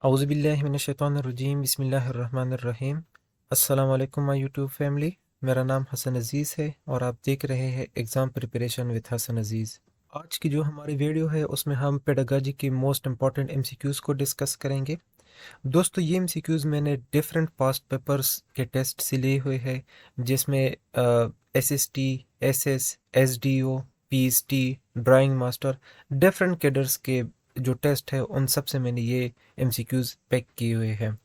औज़ुबिल्लाहिमिनश्शैतानिर्रजीम बिस्मिल्लाहिर्रहमानिर्रहीम। अस्सलाम वालेकुम माय यूट्यूब फैमिली। मेरा नाम हसन अज़ीज़ है और आप देख रहे हैं एग्ज़ाम प्रिपरेशन विद हसन अज़ीज़। आज की जो हमारी वीडियो है उसमें हम पेडागोजी की मोस्ट इंपॉर्टेंट एमसीक्यूज़ को डिस्कस करेंगे। दोस्तों ये एमसीक्यूज़ मैंने डिफरेंट पास्ट पेपर्स के टेस्ट से लिए हुए हैं, जिसमें SST, SS, SDO, PST, drawing master, different cadres के जो टेस्ट है उन सब से मैंने ये एमसीक्यूज़ पैक किए हुए हैं।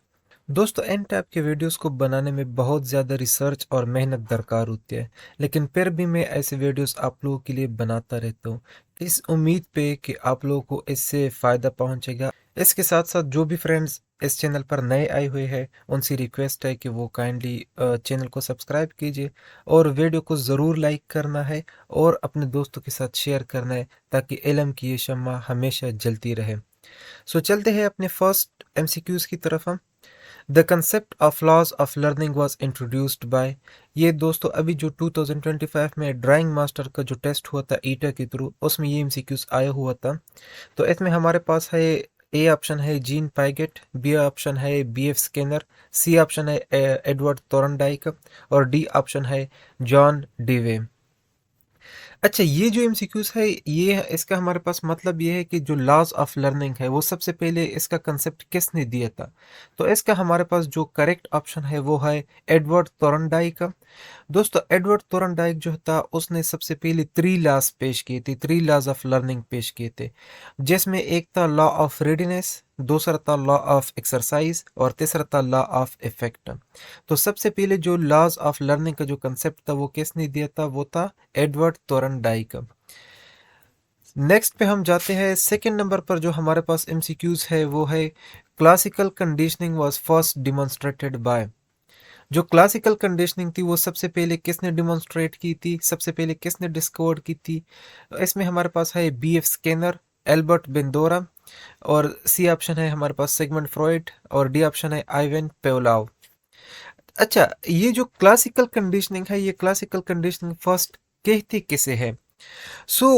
दोस्तों एन टाइप के वीडियोस को बनाने में बहुत ज़्यादा रिसर्च और मेहनत दरकार होती है, लेकिन फिर भी मैं ऐसे वीडियोस आप लोगों के लिए बनाता रहता हूँ इस उम्मीद पे कि आप लोगों को इससे फ़ायदा पहुँचेगा। इसके साथ साथ जो भी फ्रेंड्स इस चैनल पर नए आए हुए हैं उनसे रिक्वेस्ट है कि वो काइंडली चैनल को सब्सक्राइब कीजिए और वीडियो को ज़रूर लाइक करना है और अपने दोस्तों के साथ शेयर करना है, ताकि इल्म की ये शम्मा हमेशा जलती रहे। सो चलते हैं अपने फर्स्ट एमसीक्यूज़ की तरफ। हम the concept of laws of learning was introduced by, ये दोस्तों अभी जो 2025 में ड्राइंग मास्टर का जो टेस्ट हुआ था ईटा के थ्रू, उसमें ये एमसीक्यूज आया हुआ था। तो इसमें हमारे पास है ए ऑप्शन है जीन पाइगेट, बी ऑप्शन है B F Skinner, C option है एडवर्ड थॉर्नडाइक और डी ऑप्शन है जॉन डीवे। अच्छा, ये जो एमसीक्यूज है ये इसका हमारे पास मतलब ये है कि जो लॉज ऑफ लर्निंग है वो सबसे पहले इसका कंसेप्ट किसने दिया था। तो इसका हमारे पास जो करेक्ट ऑप्शन है वो है एडवर्ड थॉर्नडाइक। दोस्तों एडवर्ड थॉर्नडाइक जो था उसने सबसे पहले 3 लॉज पेश किए थे, 3 लॉज ऑफ लर्निंग पेश किए थे, जिसमें एक था लॉ ऑफ रेडीनेस, दूसरा था लॉ ऑफ एक्सरसाइज और तीसरा था लॉ ऑफ इफेक्ट। तो सबसे पहले जो लॉज ऑफ लर्निंग का जो कंसेप्ट था वो किसने दिया था, वो था एडवर्ड थॉर्नडाइक। नेक्स्ट पे हम जाते हैं सेकंड नंबर पर। जो हमारे पास एमसीक्यूज है वो है classical conditioning was first demonstrated by. जो क्लासिकल कंडीशनिंग थी वो सबसे पहले किसने डिमॉन्स्ट्रेट की थी, सबसे पहले किसने डिस्कवर की थी। इसमें हमारे पास है बी एफ स्किनर, एल्बर्ट बेंडोरा और सी ऑप्शन है हमारे पास सिगमंड फ्रॉइड और डी ऑप्शन है आइवन पेवलाव। अच्छा, ये जो क्लासिकल कंडीशनिंग है ये क्लासिकल कंडीशनिंग फर्स्ट कहती किसे है। So,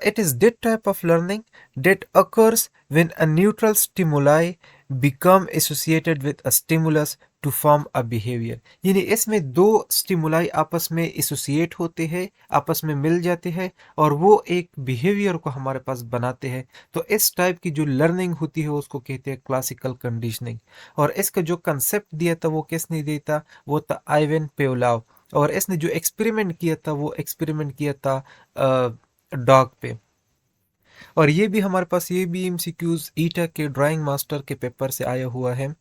it is that type of learning that occurs when a neutral stimuli become associated with a stimulus to form a behavior। यानी इसमें दो स्टिमुलाई आपस में एसोसिएट होते हैं, आपस में मिल जाते हैं और वो एक बिहेवियर को हमारे पास बनाते हैं। तो इस टाइप की जो लर्निंग होती है उसको कहते हैं क्लासिकल कंडीशनिंग। और इसका जो कंसेप्ट दिया था वो किसने दिया था, वो था आइवन पेवलाव। और इसने जो एक्सपेरिमेंट किया था वो एक्सपेरिमेंट किया था डॉग पे। और ये भी हमारे पास ये भी एमसीक्यूज ईटा के ड्राइंग मास्टर के पेपर से आया हुआ है।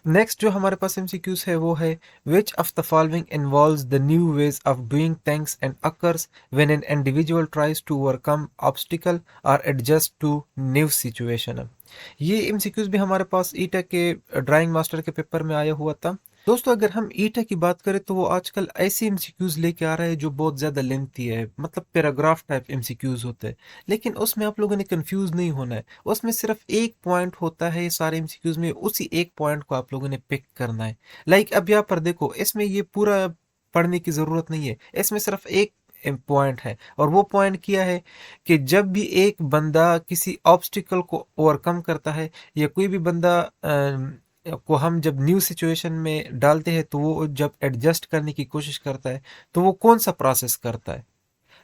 नेक्स्ट जो हमारे पास एमसीक्यूज है वो है which of the following involves the new ways of doing things and occurs when an individual tries to overcome obstacle और एडजस्ट टू न्यू सिचुएशन। ये एमसीक्यूज भी हमारे पास ईटा के ड्राइंग मास्टर के पेपर में आया हुआ था। दोस्तों अगर हम ईटा की बात करें तो वो आजकल ऐसी एमसीक्यूज लेके आ रहा है जो बहुत ज़्यादा लेंथी है, मतलब पैराग्राफ टाइप एमसीक्यूज होते हैं। लेकिन उसमें आप लोगों ने कंफ्यूज नहीं होना है, उसमें सिर्फ एक पॉइंट होता है सारे एमसीक्यूज में, उसी एक पॉइंट को आप लोगों ने पिक करना है। लाइक अब यहाँ पर देखो, इसमें ये पूरा पढ़ने की ज़रूरत नहीं है, इसमें सिर्फ एक पॉइंट है और वो पॉइंट किया है कि जब भी एक बंदा किसी ऑब्स्टिकल को ओवरकम करता है या कोई भी बंदा को हम जब न्यू सिचुएशन में डालते हैं तो वो जब एडजस्ट करने की कोशिश करता है तो वो कौन सा प्रोसेस करता है,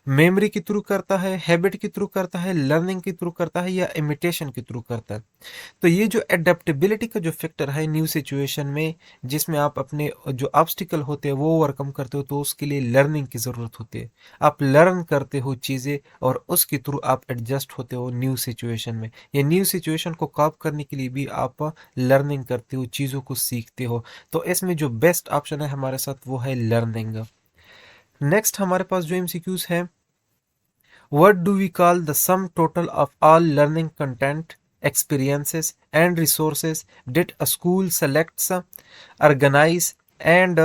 मेमोरी के थ्रू करता है, हैबिट के थ्रू करता है, लर्निंग के थ्रू करता है या इमिटेशन के थ्रू करता है। तो ये जो एडेप्टेबिलिटी का जो फैक्टर है न्यू सिचुएशन में, जिसमें आप अपने जो ऑब्स्टिकल होते हैं वो ओवरकम करते हो, तो उसके लिए लर्निंग की ज़रूरत होती है। आप लर्न करते हो चीज़ें और उसके थ्रू आप एडजस्ट होते हो न्यू सिचुएशन में, या न्यू सिचुएशन को कॉप करने के लिए भी आप लर्निंग करते हो, चीज़ों को सीखते हो। तो इसमें जो बेस्ट ऑप्शन है हमारे साथ वो है लर्निंग। नेक्स्ट हमारे पास जो एमसीक्यूज है, what do we call the sum total of all learning content, experiences, and resources that a school selects, organize, and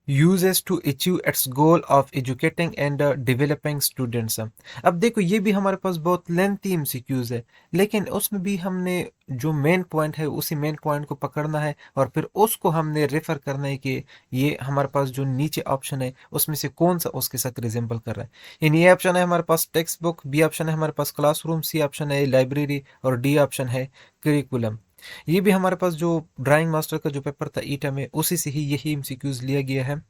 uses to achieve its goal of educating and developing students। अब देखो ये भी हमारे पास बहुत lengthy MCQs है, लेकिन उसमें भी हमने जो मेन पॉइंट है उसी मेन पॉइंट को पकड़ना है और फिर उसको हमने रेफर करना है कि ये हमारे पास जो नीचे ऑप्शन है उसमें से कौन सा उसके साथ रिजेंबल कर रहा है। यानी ए ऑप्शन है हमारे पास टेक्स्ट बुक, बी ऑप्शन है हमारे पास क्लासरूम, सी ऑप्शन है लाइब्रेरी और डी ऑप्शन है करिकुलम। ये भी हमारे पास जो ड्राइंग मास्टर का जो पेपर था ईटा में उसी से ही यही एमसीक्यूज लिया गया है।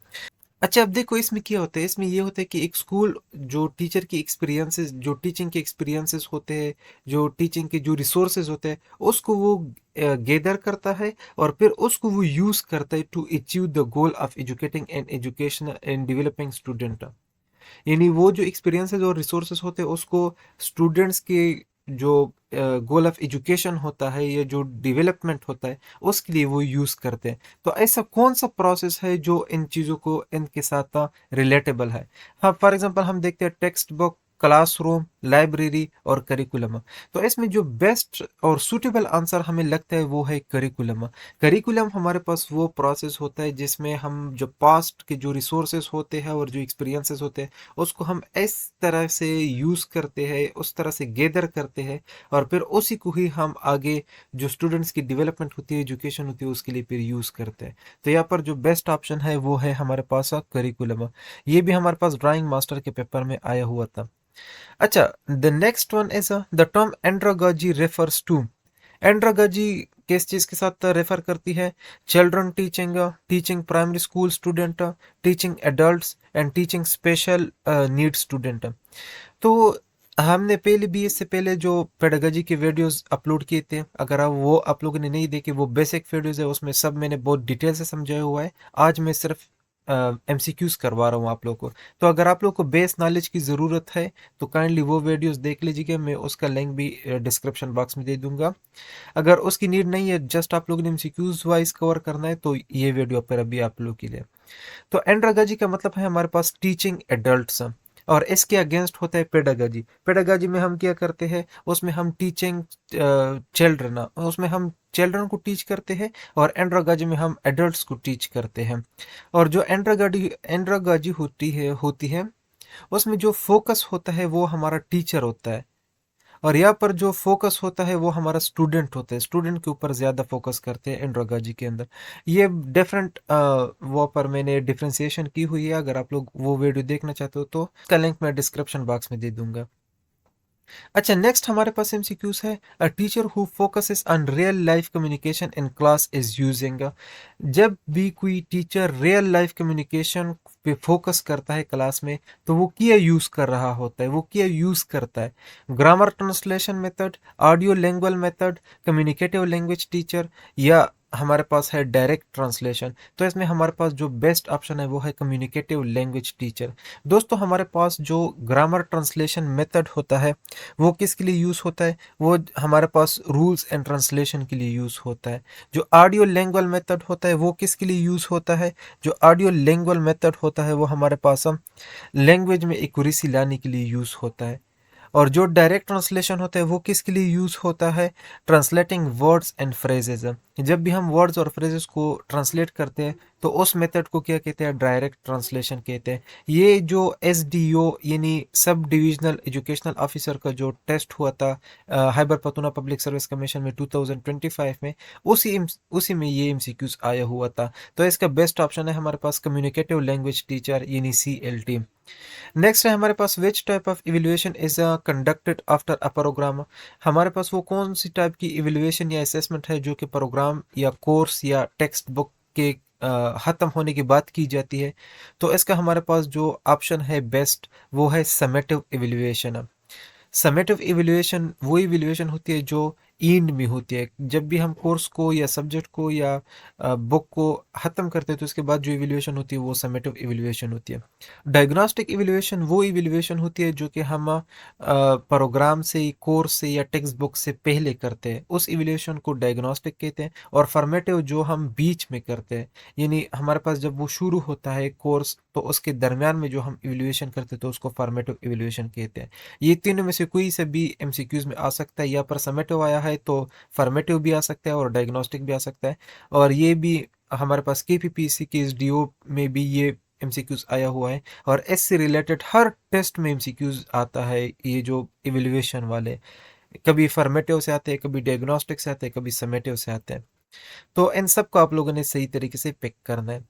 अच्छा अब देखो इसमें क्या होता है, इसमें ये होता है कि एक स्कूल जो टीचर की एक्सपीरियंसेस, जो टीचिंग के एक्सपीरियंसेस होते हैं, जो टीचिंग के जो रिसोर्सेज होते हैं उसको वो गेदर करता है और फिर उसको वो यूज करता है to achieve the goal of educating and education and developing student. यानी वो जो एक्सपीरियंसेस और रिसोर्सेज होते हैं उसको स्टूडेंट्स के जो गोल ऑफ एजुकेशन होता है या जो डेवलपमेंट होता है उसके लिए वो यूज करते हैं। तो ऐसा कौन सा प्रोसेस है जो इन चीज़ों को इनके साथ रिलेटेबल है? हाँ, फॉर एग्जांपल हम देखते हैं टेक्स्ट बुक, क्लासरूम, लाइब्रेरी और करिकुलम। तो इसमें जो बेस्ट और सुटेबल आंसर हमें लगता है वो है करिकुलम। करिकुलम हमारे पास वो प्रोसेस होता है जिसमें हम जो पास्ट के जो रिसोर्सेज होते हैं और जो एक्सपीरियंसेस होते हैं उसको हम इस तरह से यूज़ करते हैं, उस तरह से गेदर करते हैं और फिर उसी को ही हम आगे जो स्टूडेंट्स की डेवलपमेंट होती है, एजुकेशन होती है उसके लिए फिर यूज़ करते हैं। तो यहाँ पर जो बेस्ट ऑप्शन है वो है हमारे पास करिकुलम। ये भी हमारे पास ड्राइंग मास्टर के पेपर में आया हुआ था। अच्छा, the next one is the term andragogy refers to. Andragogy किस चीज के साथ रेफर करती है? Children teaching, teaching primary school student, teaching adults and teaching special need student. तो हमने पहले भी इससे पहले जो पेडागोजी के वीडियोस अपलोड किए थे, अगर आप लोगों ने नहीं देखे, वो बेसिक वीडियोस है, उसमें सब मैंने बहुत डिटेल से समझाया हुआ है। आज मैं सिर्फ एमसीक्यूज करवा रहा हूँ आप लोग को। तो अगर आप लोग को बेस नॉलेज की ज़रूरत है तो काइंडली वो वीडियोस देख लीजिएगा, मैं उसका लिंक भी डिस्क्रिप्शन बॉक्स में दे दूंगा। अगर उसकी नीड नहीं है, जस्ट आप लोगों ने एमसीक्यूज वाइज कवर करना है, तो ये वीडियो पर अभी आप लोग के लिए। तो एंड्रागॉजी का मतलब है हमारे पास टीचिंग एडल्ट्स और इसके अगेंस्ट होता है पेडागॉजी। पेडागॉजी में हम क्या करते हैं, उसमें हम टीचिंग चिल्ड्रन, उसमें हम चिल्ड्रन को टीच करते हैं और एंड्रागॉजी में हम एडल्ट्स को टीच करते हैं। और जो एंड्रागॉजी होती है उसमें जो फोकस होता है वो हमारा टीचर होता है और यहाँ पर जो फोकस होता है वो हमारा स्टूडेंट होता है। स्टूडेंट के ऊपर ज़्यादा फोकस करते हैं एंड्रोगॉजी के अंदर। ये डिफरेंट वो पर मैंने डिफ्रेंसिएशन की हुई है, अगर आप लोग वो वीडियो देखना चाहते हो तो उसका लिंक मैं डिस्क्रिप्शन बॉक्स में दे दूंगा। अच्छा, नेक्स्ट हमारे पास एमसीक्यूज है a teacher who focuses on real life communication in class is using. जब भी कोई टीचर रियल लाइफ कम्युनिकेशन पे फोकस करता है क्लास में तो वो क्या यूज कर रहा होता है, वो क्या यूज करता है? Grammar translation method, audio language method, communicative language teacher या हमारे पास है डायरेक्ट ट्रांसलेशन। तो इसमें हमारे पास जो बेस्ट ऑप्शन है वो है कम्युनिकेटिव लैंग्वेज टीचर। दोस्तों हमारे पास जो ग्रामर ट्रांसलेशन मेथड होता है वो किसके लिए यूज़ होता है? वो हमारे पास रूल्स एंड ट्रांसलेशन के लिए यूज़ होता है। जो ऑडियो लैंग्वेज मेथड होता है वो किसके लिए यूज़ होता है? जो ऑडियो लैंग्वेज मेथड होता है वो हमारे पास लैंग्वेज में एक्यूरेसी लाने के लिए यूज़ होता है। और जो डायरेक्ट ट्रांसलेशन होता है वो किसके लिए यूज़ होता है? Translating words and phrases. जब भी हम वर्ड्स और फ्रेजेस को ट्रांसलेट करते हैं तो उस मेथड को क्या कहते हैं? डायरेक्ट ट्रांसलेशन कहते हैं। ये जो एसडीओ यानी सब डिविजनल एजुकेशनल ऑफिसर का जो टेस्ट हुआ था Khyber Pakhtunkhwa public service commission में 2025 में, उसी में ये एमसीक्यूज आया हुआ था। तो इसका बेस्ट ऑप्शन है हमारे पास कम्युनिकेटिव लैंग्वेज टीचर यानी CLT। नेक्स्ट है हमारे पास which type of evaluation is conducted after a programme. हमारे पास वो कौन सी टाइप की इवेल्युएशन या असेसमेंट है जो कि प्रोग्राम या कोर्स या टेक्स्ट बुक के ख़त्म होने की बात की जाती है? तो इसका हमारे पास जो ऑप्शन है बेस्ट वो है समेटिव इवेल्युएशन। समेटिव इवेल्युएशन वो इवेल्युएशन होती है जो एंड में होती है। जब भी हम कोर्स को या सब्जेक्ट को या बुक को ख़त्म करते हैं तो उसके बाद जो इवेल्युएशन होती है वो समेटिव इवेल्युएशन होती है। डायग्नोस्टिक इवेल्युएशन वो इवेल्युएशन होती है जो कि हम प्रोग्राम से, कोर्स से या टेक्स्ट बुक से पहले करते हैं, उस इवेल्युएशन को डायग्नोस्टिक कहते हैं। और फॉर्मेटिव जो हम बीच में करते हैं, यानी हमारे पास जब वो शुरू होता है कोर्स तो उसके दरमियान में जो हम इवेल्युएशन करते हैं तो उसको फॉर्मेटिव इवेल्युएशन कहते हैं। ये तीनों में से कोई से भी एमसीक्यूज में आ सकता है। यहाँ पर समेटिव आया है तो फॉर्मेटिव भी आ सकता है और डायग्नोस्टिक भी आ सकता है। और ये भी हमारे पास KPPSC के इस DO में भी ये MCQs आया हुआ है, और इससे रिलेटेड हर टेस्ट में MCQs आता है, ये जो इवेल्युएशन वाले, कभी फॉर्मेटिव से आते हैं, कभी डायग्नोस्टिक से आते हैं, कभी समेटिव से आते हैं। तो इन सब को आप लोगों ने सही तरीके से पिक करना है।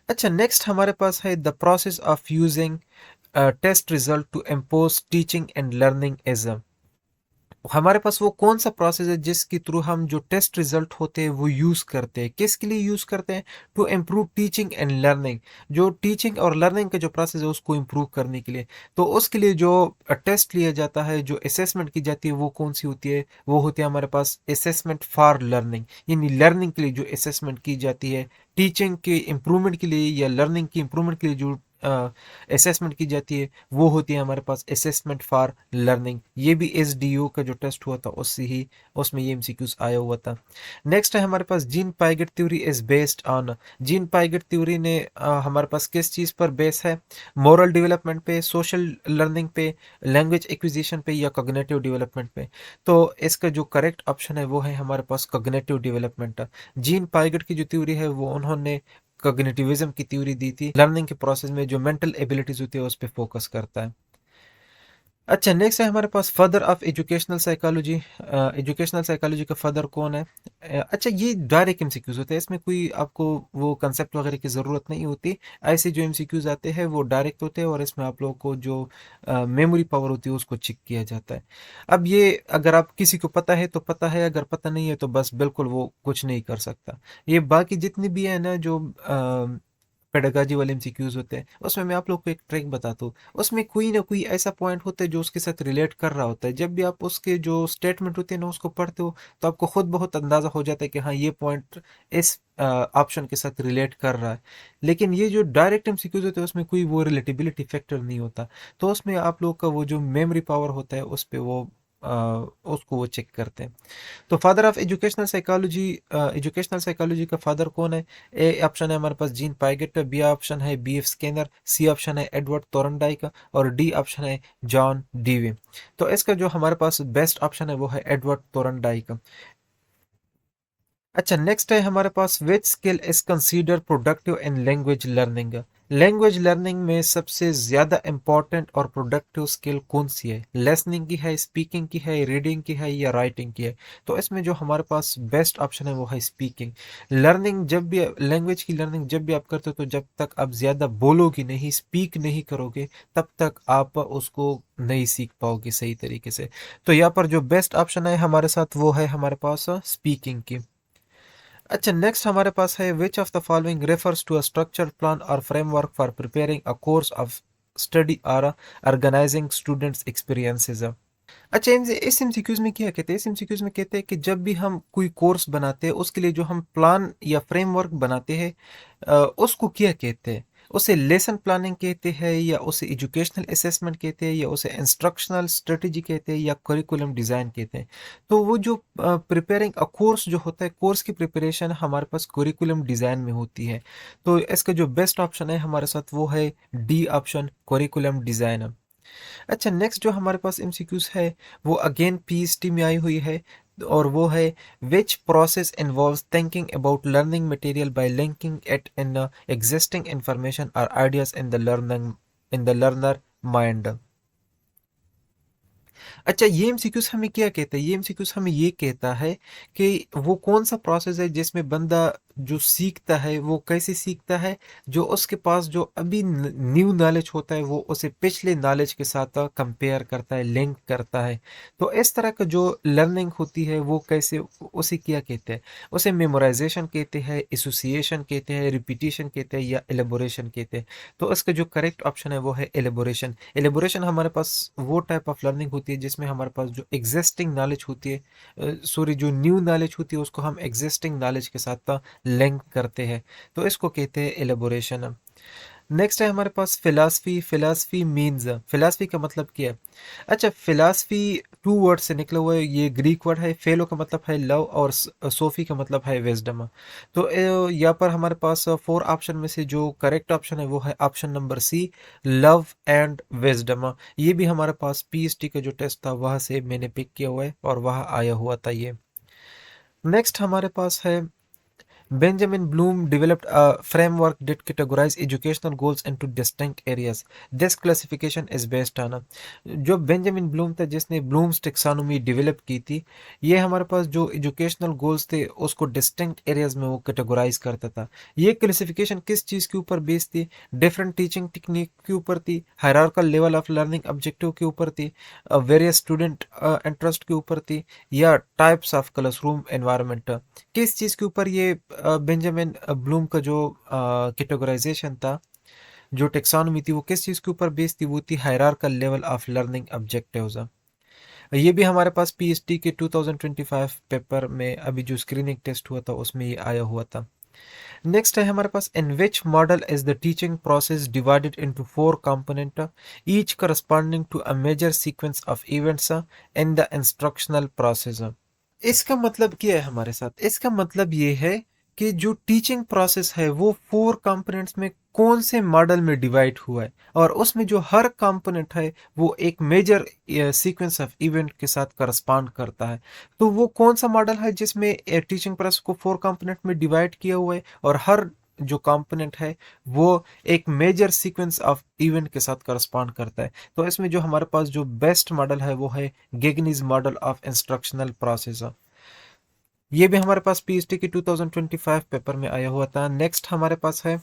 अच्छा, नेक्स्ट हमारे पास है the process of using test result to impose teaching and learning as हमारे पास वो कौन सा प्रोसेस है जिसके थ्रू हम जो टेस्ट रिजल्ट होते हैं वो यूज करते हैं, किसके लिए यूज करते हैं? To improve teaching and learning, जो टीचिंग और लर्निंग का जो प्रोसेस है उसको इम्प्रूव करने के लिए। तो उसके लिए जो टेस्ट लिया जाता है, जो असेसमेंट की जाती है, वो कौन सी होती है? वो होती है हमारे पास असेसमेंट फॉर लर्निंग, यानी लर्निंग के लिए जो असेसमेंट की जाती है, टीचिंग के इम्प्रूवमेंट के लिए या लर्निंग की इम्प्रूवमेंट के लिए जो असेसमेंट की जाती है, वो होती है हमारे पास असेसमेंट फॉर लर्निंग। ये भी SDO का जो टेस्ट हुआ था उससे ही, उसमें ये MCQs आया हुआ था। नेक्स्ट है हमारे पास Jean Piaget theory is based on, Jean Piaget theory ने हमारे पास किस चीज़ पर बेस है? मोरल डेवलपमेंट पे, सोशल लर्निंग पे, लैंग्वेज एक्विजिशन पे, या कॉग्निटिव डेवलपमेंट पे? तो इसका जो करेक्ट ऑप्शन है वो है हमारे पास कॉग्निटिव डेवलपमेंट। जीन पाइगेट की जो थ्योरी है वो उन्होंने कॉग्निटिविज्म की थ्योरी दी थी, लर्निंग के प्रोसेस में जो मेंटल एबिलिटीज होती है उस पर फोकस करता है। अच्छा, नेक्स्ट है हमारे पास father of educational psychology. Educational psychology का फादर कौन है? अच्छा, ये डायरेक्ट MCQs होते हैं, इसमें कोई आपको वो कंसेप्ट वगैरह की ज़रूरत नहीं होती। ऐसे जो MCQs आते हैं वो डायरेक्ट होते हैं, और इसमें आप लोगों को जो मेमोरी पावर होती है उसको चेक किया जाता है। अब ये अगर आप किसी को पता है तो पता है, अगर पता नहीं है तो बस बिल्कुल वो कुछ नहीं कर सकता। ये बाकी जितनी भी है ना जो पेडागॉजी वाले MCQs होते हैं, उसमें मैं आप लोग को एक ट्रिक बताता हूँ। उसमें कोई ना कोई ऐसा पॉइंट होता है जो उसके साथ रिलेट कर रहा होता है। जब भी आप उसके जो स्टेटमेंट होते हैं ना उसको पढ़ते हो, तो आपको खुद बहुत अंदाजा हो जाता है कि हाँ, ये पॉइंट इस ऑप्शन के साथ रिलेट कर रहा है। लेकिन ये जो डायरेक्ट MCQs होते हैं उसमें कोई वो रिलेटेबिलिटी फैक्टर नहीं होता, तो उसमें आप लोग का वो जो मेमोरी पावर होता है उस पर वो उसको वो चेक करते हैं। तो फादर ऑफ एजुकेशनल साइकोलॉजी का फादर कौन है? ए ऑप्शन है हमारे पास जीन पाइगेट, बी ऑप्शन है BF स्किनर, सी ऑप्शन है एडवर्ड थॉर्नडाइक, और डी ऑप्शन है जॉन डीवे। तो इसका जो हमारे पास बेस्ट ऑप्शन है वो है एडवर्ड थॉर्नडाइक। अच्छा, नेक्स्ट है हमारे पास which skill is consider productive in language learning. Language learning में सबसे ज्यादा इंपॉर्टेंट और प्रोडक्टिव स्किल कौन सी है? लिसनिंग की है, स्पीकिंग की है, रीडिंग की है, या राइटिंग की है? तो इसमें जो हमारे पास बेस्ट ऑप्शन है वो है स्पीकिंग। लर्निंग जब भी, लैंग्वेज की लर्निंग जब भी आप करते हो, तो जब तक आप ज्यादा बोलोगे नहीं, स्पीक नहीं करोगे, तब तक आप उसको नहीं सीख पाओगे सही तरीके से। तो यहाँ पर जो बेस्ट ऑप्शन है हमारे साथ वो है हमारे पास स्पीकिंग की। अच्छा, नेक्स्ट हमारे पास है which of the following refers to a structured plan और framework for preparing a course of study और ऑर्गेनाइजिंग स्टूडेंट्स एक्सपीरियंसेस। अच्छा, इस MCQs में क्या कहते हैं? इस MCQs में कहते हैं कि जब भी हम कोई कोर्स बनाते हैं उसके लिए जो हम प्लान या फ्रेमवर्क बनाते हैं, उसको क्या कहते हैं? उसे लेसन प्लानिंग कहते हैं, या उसे एजुकेशनल असेसमेंट कहते हैं, या उसे इंस्ट्रक्शनल स्ट्रेटजी कहते हैं, या करिकुलम डिज़ाइन कहते हैं? तो वो जो प्रिपेयरिंग अ कोर्स जो होता है, कोर्स की प्रिपरेशन हमारे पास करिकुलम डिज़ाइन में होती है। तो इसका जो बेस्ट ऑप्शन है हमारे साथ वो है डी ऑप्शन, करिकुलम डिज़ाइन। अच्छा, नेक्स्ट जो हमारे पास MCQs है वो अगेन PST में आई हुई है, और वो है which process involves thinking about learning material by linking it in existing information और ideas in the learning, in the learner mind. अच्छा, ये MCQs हमें क्या कहता है? ये MCQs हमें ये कहता है कि वो कौन सा प्रोसेस है जिसमें बंदा जो सीखता है वो कैसे सीखता है? जो उसके पास जो अभी न्यू नॉलेज होता है वो उसे पिछले नॉलेज के साथ कंपेयर करता है, लिंक करता है। तो इस तरह का जो लर्निंग होती है वो कैसे, उसे क्या कहते हैं? उसे मेमोराइजेशन कहते हैं, एसोसिएशन कहते हैं, रिपीटिशन कहते हैं, या एलेबोरेशन कहते हैं? तो इसका जो करेक्ट ऑप्शन है वो है एलेबोरेशन। एलेबोरेशन हमारे पास वो टाइप ऑफ लर्निंग होती है जिसमें हमारे पास जो एग्जिस्टिंग नॉलेज होती है, सॉरी, जो न्यू नॉलेज होती है उसको हम एग्जिस्टिंग नॉलेज के साथ लिंक करते हैं। तो इसको कहते हैं एलेबोरेशन। नेक्स्ट है हमारे पास फिलासफी। फिलासफी मीन्स, फिलासफी का मतलब क्या है? अच्छा, फिलासफी टू वर्ड से निकला हुआ है, ये ग्रीक वर्ड है। फेलो का मतलब है लव, और सोफी का मतलब है विजडम। तो यहाँ पर हमारे पास फोर ऑप्शन में से जो करेक्ट ऑप्शन है वो है option number C, love and wisdom. ये भी हमारे पास PST का जो टेस्ट था वहाँ से मैंने पिक किया हुआ है, और वहाँ आया हुआ था ये। नेक्स्ट हमारे पास है Benjamin Bloom developed a framework that categorized educational goals into distinct areas. This classification is based on जो बेंजामिन ब्लूम था जिसने ब्लूम्स टेक्सोनोमी डेवलप की थी, ये हमारे पास जो एजुकेशनल गोल्स थे उसको डिस्टिंक्ट एरियाज में वो कैटेगराइज करता था। ये क्लासिफिकेशन किस चीज़ के ऊपर बेस्ड थी? डिफरेंट टीचिंग टेक्निक के ऊपर थी, hierarchical level of learning objective के ऊपर थी, वेरियस स्टूडेंट इंटरेस्ट के ऊपर थी, या टाइप्स ऑफ क्लासरूम एनवायरनमेंट। किस चीज़ के ऊपर ये बेंजामिन ब्लूम का जो कैटेगराइजेशन था, जो टेक्सोनोमी थी, वो किस चीज़ के ऊपर बेस्ड थी? वो थी hierarchical level of learning objectives. ये भी हमारे पास पीएचडी के 2025 पेपर में अभी जो स्क्रीनिंग टेस्ट हुआ था उसमें ये आया हुआ था। नेक्स्ट है हमारे पास in which model is the teaching process divided into 4 component, each corresponding to a major sequence of events in the instructional process. इसका मतलब क्या है हमारे साथ? इसका मतलब ये है कि जो टीचिंग प्रोसेस है वो 4 कंपोनेंट्स में कौन से मॉडल में डिवाइड हुआ है, और उसमें जो हर कंपोनेंट है वो एक मेजर सीक्वेंस ऑफ इवेंट के साथ करस्पॉन्ड करता है। तो वो कौन सा मॉडल है जिसमें टीचिंग प्रोसेस को 4 कंपोनेंट में डिवाइड किया हुआ है और हर जो कंपोनेंट है वो एक मेजर सीक्वेंस ऑफ इवेंट के साथ करस्पॉन्ड करता है? तो इसमें जो हमारे पास जो बेस्ट मॉडल है वो है गेगनीज मॉडल ऑफ इंस्ट्रक्शनल प्रोसेस। ये भी हमारे पास पीएचडी की 2025 पेपर में आया हुआ था। नेक्स्ट हमारे पास है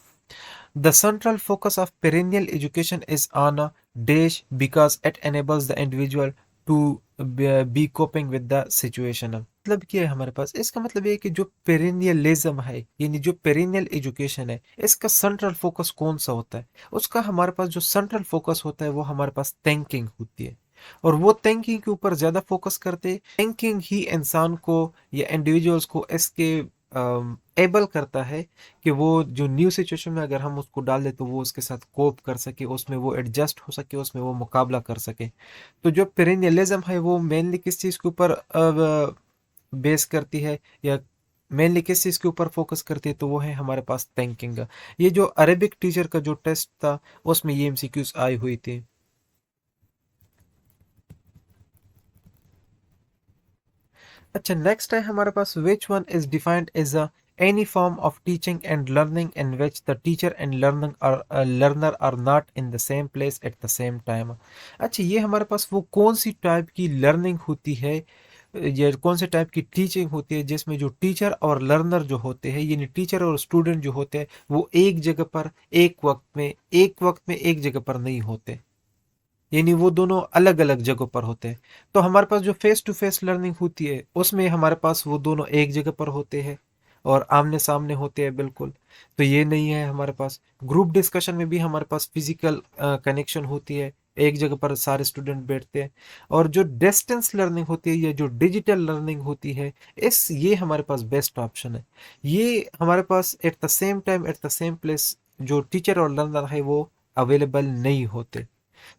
the central focus of perennial education is on a dash because it enables the individual to be coping with the situation. मतलब क्या है हमारे पास? इसका मतलब ये है कि जो पेरेनियलिज्म है, यानी जो पेरेनियल एजुकेशन है, इसका सेंट्रल फोकस कौन सा होता है? उसका हमारे पास जो सेंट्रल फोकस होता है वो हमारे पास थिंकिंग होती है, और वो थिंकिंग के ऊपर ज्यादा फोकस करते हैं। थिंकिंग ही इंसान को या इंडिविजुअल्स को इसके एबल करता है कि वो जो न्यू सिचुएशन में अगर हम उसको डाल दे तो वो उसके साथ कोप कर सके, उसमें वो एडजस्ट हो सके, उसमें वो मुकाबला कर सके। तो जो पेरेनियलिज्म है वो मेनली किस चीज़ के ऊपर बेस करती है, या मेनली किस चीज़ के ऊपर फोकस करती है? तो वो है हमारे पास थिंकिंग। ये जो अरेबिक टीचर का जो टेस्ट था उसमें ये एमसीक्यूज आई हुई थी। अच्छा, नेक्स्ट है हमारे पास which one is defined as a any form of teaching and learning in which the teacher and learner are not in the same place at the same time. अच्छा, ये हमारे पास वो कौन सी टाइप की लर्निंग होती है, ये कौन से टाइप की टीचिंग होती है जिसमें जो टीचर और लर्नर जो होते हैं, यानी टीचर और स्टूडेंट जो होते हैं, वो एक जगह पर एक वक्त में एक जगह पर नहीं होते, यानी वो दोनों अलग अलग जगहों पर होते हैं। तो हमारे पास जो फेस टू फेस लर्निंग होती है उसमें हमारे पास वो दोनों एक जगह पर होते हैं और आमने सामने होते हैं बिल्कुल। तो ये नहीं है हमारे पास। ग्रुप डिस्कशन में भी हमारे पास फिजिकल कनेक्शन होती है, एक जगह पर सारे स्टूडेंट बैठते हैं। और जो डिस्टेंस लर्निंग होती है या जो डिजिटल लर्निंग होती है, इस ये हमारे पास बेस्ट ऑप्शन है। ये हमारे पास at the same time at the same place जो टीचर और लर्नर है वो अवेलेबल नहीं होते।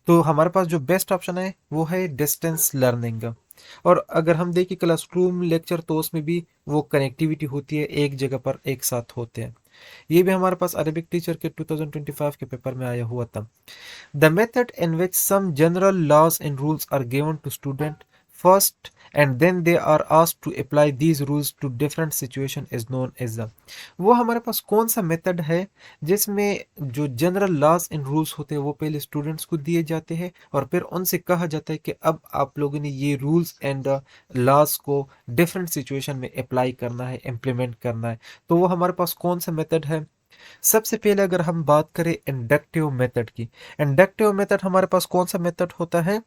तो हमारे पास जो बेस्ट ऑप्शन है वो है डिस्टेंस लर्निंग। और अगर हम देखें क्लासरूम लेक्चर तो उसमें भी वो कनेक्टिविटी होती है, एक जगह पर एक साथ होते हैं। ये भी हमारे पास अरेबिक टीचर के 2025 के पेपर में आया हुआ था। The method in which some general laws and rules are given to student first and then they are asked to apply these rules to different situation is known as the। वो हमारे पास कौन सा method है जिसमें जो general laws and rules होते हैं वो पहले स्टूडेंट्स को दिए जाते हैं और फिर उनसे कहा जाता है कि अब आप लोगों ने ये रूल्स एंड लॉज को डिफरेंट सिचुएशन में अप्लाई करना है, इम्प्लीमेंट करना है। तो वो हमारे पास कौन सा मेथड है? सबसे पहले अगर हम बात करें इंडक्टिव मेथड की, इंडक्टिव मेथड हमारे पास कौन सा मेथड होता है?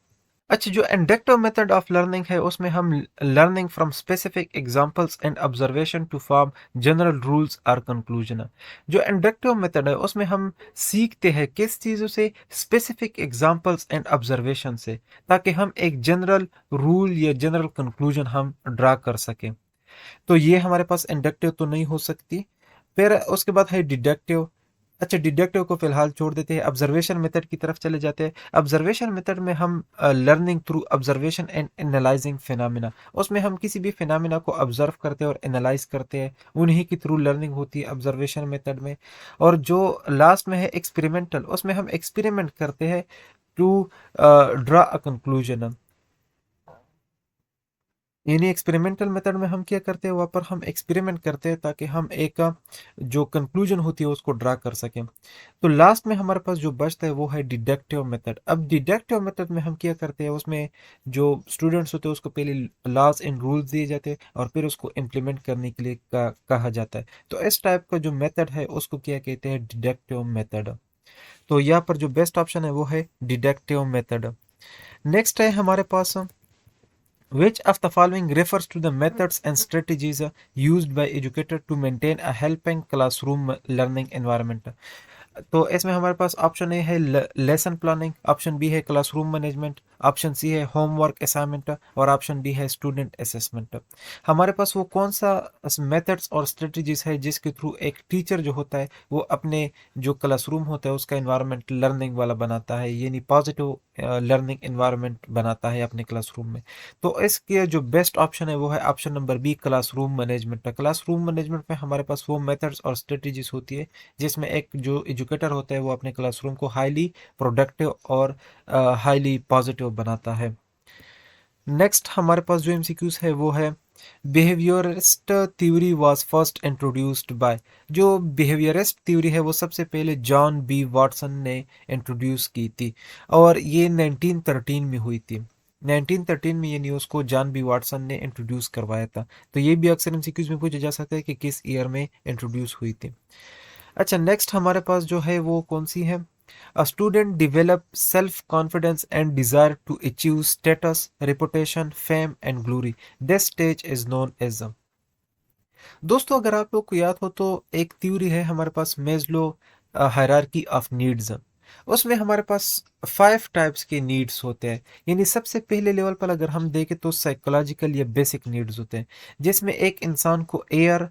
अच्छा, जो इंडक्टिव मेथड ऑफ लर्निंग है उसमें हम learning from specific examples and observation to form general rules और कंक्लूजन। जो इंडक्टिव मेथड है उसमें हम सीखते हैं किस चीज़ों से? स्पेसिफिक एग्जांपल्स एंड ऑब्जर्वेशन से, ताकि हम एक जनरल रूल या जनरल कंक्लूजन हम ड्रा कर सकें। तो ये हमारे पास इंडक्टिव तो नहीं हो सकती। फिर उसके बाद है डिडक्टिव। अच्छा, डिडक्टिव को फिलहाल छोड़ देते हैं, ऑब्जर्वेशन मेथड की तरफ चले जाते हैं। ऑब्जर्वेशन मेथड में हम learning through observation and analysing phenomena, उसमें हम किसी भी फिनोमिना को ऑब्जर्व करते हैं और एनालाइज करते हैं, उन्हीं की थ्रू लर्निंग होती है ऑब्जर्वेशन मेथड में। और जो लास्ट में है एक्सपेरिमेंटल, उसमें हम एक्सपेरिमेंट करते हैं टू ड्रा अ कंक्लूजन। यानी एक्सपेरिमेंटल मेथड में हम क्या करते हैं, वहाँ पर हम एक्सपेरिमेंट करते हैं ताकि हम एक जो कंक्लूजन होती है उसको ड्रा कर सकें। तो लास्ट में हमारे पास जो बचता है वो है डिडक्टिव मेथड। अब डिडक्टिव मेथड में हम क्या करते हैं, उसमें जो स्टूडेंट्स होते हैं उसको पहले लॉज एंड रूल्स दिए जाते हैं और फिर उसको इम्प्लीमेंट करने के लिए कहा जाता है। तो इस टाइप का जो मेथड है उसको क्या कहते हैं, डिडक्टिव मेथड। तो यहाँ पर जो बेस्ट ऑप्शन है वो है डिडक्टिव मेथड। नेक्स्ट है हमारे पास, which of the following refers to the methods and strategies used by educator to maintain a helping classroom learning environment? तो इसमें हमारे पास ऑप्शन ए है लेसन प्लानिंग, ऑप्शन बी है क्लासरूम मैनेजमेंट, ऑप्शन सी है homework assignment और option D है student assessment. हमारे पास वो कौन सा मेथड्स और स्ट्रेटजीज है जिसके थ्रू एक टीचर जो होता है वो अपने जो क्लासरूम होता है उसका इन्वायरमेंट लर्निंग वाला बनाता है, यानी पॉजिटिव लर्निंग इन्वायरमेंट बनाता है अपने क्लासरूम में। तो इसके जो बेस्ट ऑप्शन है वो है option number B, classroom management. Classroom management में हमारे पास वो मेथड्स और स्ट्रेटजीज होती है जिसमें एक जो एजुकेटर होता है वो अपने क्लासरूम को हाईली प्रोडक्टिव और हाईली पॉजिटिव बनाता है। नेक्स्ट हमारे पास जो एमसीक्यूज है वो है behaviourist theory was first introduced by. जो बिहेवियरिस्ट थ्योरी है वो सबसे पहले जॉन बी वाटसन ने इंट्रोड्यूस की थी और ये 1913 में हुई थी। 1913 में ये न्यूज़ को जॉन बी वाटसन ने इंट्रोड्यूस करवाया था। तो ये भी अक्सर एमसीक्यूज में पूछा जा सकता है कि किस ईयर में इंट्रोड्यूस हुई थी। अच्छा, नेक्स्ट हमारे पास जो है वो कौन सी है, a student develop self confidence and desire to achieve status, reputation, fame and glory, this stage is known as. दोस्तों अगर आप लोग को याद हो तो एक थ्योरी है हमारे पास, मेस्लो हायरार्की ऑफ नीड्स। उसमें हमारे पास 5 टाइप्स के नीड्स होते हैं। यानी सबसे पहले लेवल पर अगर हम देखें तो साइकोलॉजिकल या बेसिक नीड्स होते हैं, जिसमें एक इंसान को एयर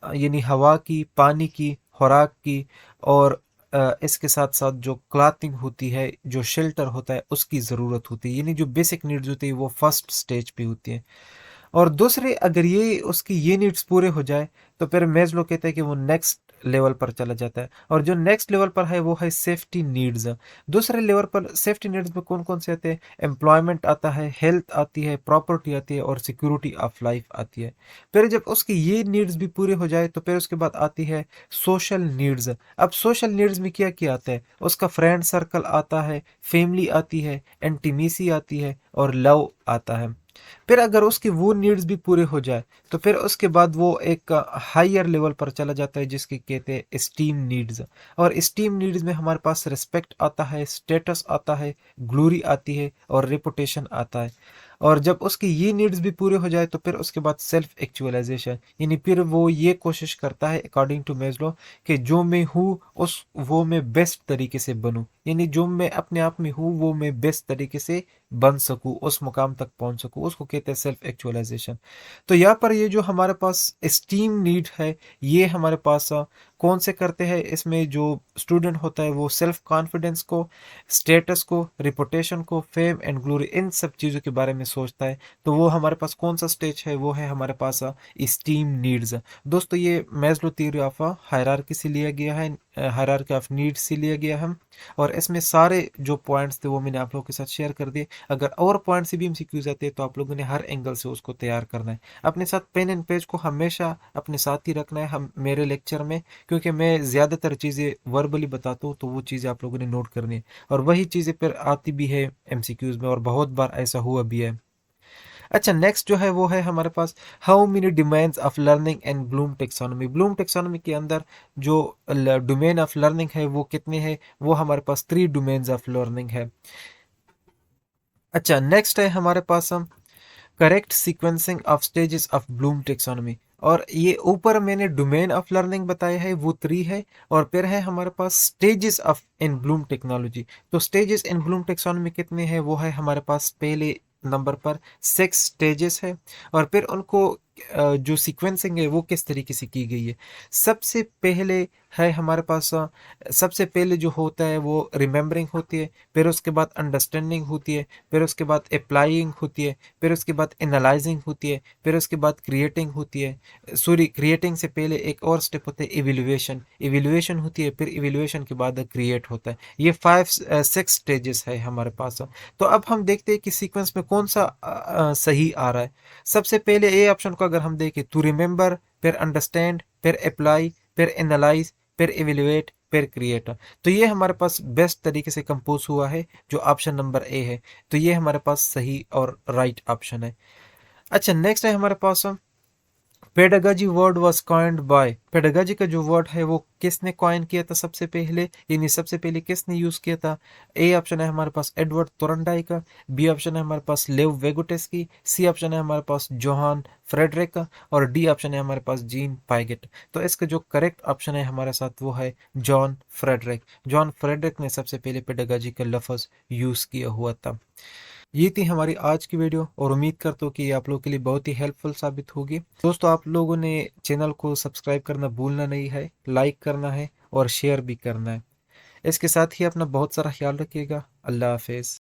यानी हवा की, पानी की, खुराक की और इसके साथ साथ जो क्लॉथिंग होती है, जो शेल्टर होता है उसकी ज़रूरत होती है। यानी जो बेसिक नीड्स होती है वो फर्स्ट स्टेज पे होती है। और दूसरे अगर ये उसकी ये नीड्स पूरे हो जाए तो फिर मेजलो कहते हैं कि वो नेक्स्ट लेवल पर चला जाता है। और जो नेक्स्ट लेवल पर है वो है सेफ्टी नीड्स। दूसरे लेवल पर सेफ्टी नीड्स में कौन कौन से आते हैं, एम्प्लॉयमेंट आता है, हेल्थ आती है, प्रॉपर्टी आती है और सिक्योरिटी ऑफ लाइफ आती है। फिर जब उसकी ये नीड्स भी पूरे हो जाए तो फिर उसके बाद आती है सोशल नीड्स। अब सोशल नीड्स में क्या क्या आता है, उसका फ्रेंड सर्कल आता है, फैमिली आती है, इंटीमेसी आती है और लव आता है। फिर अगर उसकी वो नीड्स भी पूरे हो जाए तो फिर उसके बाद वो एक हायर लेवल पर चला जाता है जिसके कहते हैं स्टीम नीड्स। और स्टीम नीड्स में हमारे पास रिस्पेक्ट आता है, स्टेटस आता है, ग्लोरी आती है और रेपुटेशन आता है। और जब उसकी ये नीड्स भी पूरे हो जाए तो फिर उसके बाद सेल्फ एक्चुअलाइजेशन, यानी फिर वो ये कोशिश करता है अकॉर्डिंग टू मेस्लो कि जो मैं हूँ उस वो मैं बेस्ट तरीके से बनूं, यानी जो मैं अपने आप में हूँ वो मैं बेस्ट तरीके से बन सकूं, उस मुकाम तक पहुंच सकूं, उसको कहते हैं सेल्फ एक्चुअलाइजेशन। तो यहाँ पर ये जो हमारे पास स्टीम नीड है ये हमारे पास कौन से करते हैं, इसमें जो स्टूडेंट होता है वो सेल्फ कॉन्फिडेंस को, स्टेटस को, रिपुटेशन को, फेम एंड ग्लोरी, इन सब चीज़ों के बारे में सोचता है। तो वो हमारे पास कौन सा स्टेज है, वो है हमारे पास स्टीम नीड्स। दोस्तों ये मैस्लो थ्योरी ऑफ हायरार्की से लिया गया है, हायरार्की ऑफ नीड्स से लिया गया है। और इसमें सारे जो पॉइंट्स थे वो मैंने आप लोगों के साथ शेयर कर दिए। अगर और पॉइंट से भी एमसीक्यूज आते हैं तो आप लोगों ने हर एंगल से उसको तैयार करना है। अपने साथ पेन एंड पेज को हमेशा अपने साथ ही रखना है हम मेरे लेक्चर में, क्योंकि मैं ज़्यादातर चीज़ें वर्बली बताता हूँ तो वो चीज़ें आप लोगों ने नोट करनी है और वही चीज़ें फिर आती भी है एमसीक्यूज में और बहुत बार ऐसा हुआ भी है। अच्छा, नेक्स्ट जो है वो है हमारे पास how many domains of learning and Bloom taxonomy. Bloom taxonomy के अंदर जो डोमेन ऑफ लर्निंग है वो कितने हैं, वो हमारे पास 3 डोमेन्स ऑफ लर्निंग है। अच्छा, नेक्स्ट है हमारे पास हम correct sequencing of stages of Bloom taxonomy. और ये ऊपर मैंने डोमेन ऑफ लर्निंग बताया है वो 3 है और फिर है हमारे पास stages of in Bloom technology. तो स्टेजेस इन ब्लूम टेक्सोनॉमी कितने हैं, वो है हमारे पास पहले नंबर पर 6 स्टेजेस है और फिर उनको जो सीक्वेंसिंग है वो किस तरीके से की गई है। सबसे पहले है हमारे पास सबसे पहले जो होता है वो रिमेंबरिंग होती है, फिर उसके बाद अंडरस्टैंडिंग होती है, फिर उसके बाद अप्लाइंग होती है, फिर उसके बाद एनालाइजिंग होती है, फिर उसके बाद क्रिएटिंग होती है। सॉरी, क्रिएटिंग से पहले एक और स्टेप होता है इवेल्युएशन, इवेल्युएशन होती है, फिर इवेल्युएशन के बाद क्रिएट होता है। ये 5-6 स्टेजेस है हमारे पास। तो अब हम देखते हैं कि सीक्वेंस में कौन सा सही आ रहा है। सबसे पहले ए ऑप्शन को अगर हम देखें, टू रिमेंबर, फिर अंडरस्टैंड, फिर अप्लाई, फिर एनालाइज, फिर इवेल्युएट, फिर क्रिएट। तो ये हमारे पास बेस्ट तरीके से कंपोज हुआ है जो ऑप्शन नंबर ए है। तो ये हमारे पास सही और राइट ऑप्शन है। अच्छा, नेक्स्ट है हमारे पास pedagogy word was coined by. Pedagogy का जो वर्ड है वो किसने कॉइन किया था सबसे पहले, यानी सबसे पहले किसने यूज किया था। ए ऑप्शन है हमारे पास एडवर्ड थोर्नडाइक का, बी ऑप्शन है हमारे पास लेव वेगोटेस्की, सी ऑप्शन है हमारे पास जोहान फ्रेडरिक का, और डी ऑप्शन है हमारे पास जीन पाइगेट। तो इसका जो करेक्ट ऑप्शन है हमारे साथ वो है जॉन फ्रेडरिक। जॉन फ्रेडरिक ने सबसे पहले पेडागॉजी का लफ्ज यूज किया हुआ था। ये थी हमारी आज की वीडियो और उम्मीद करता हूँ कि ये आप लोगों के लिए बहुत ही हेल्पफुल साबित होगी। दोस्तों, आप लोगों ने चैनल को सब्सक्राइब करना भूलना नहीं है, लाइक करना है और शेयर भी करना है। इसके साथ ही अपना बहुत सारा ख्याल रखिएगा। अल्लाह हाफिज़।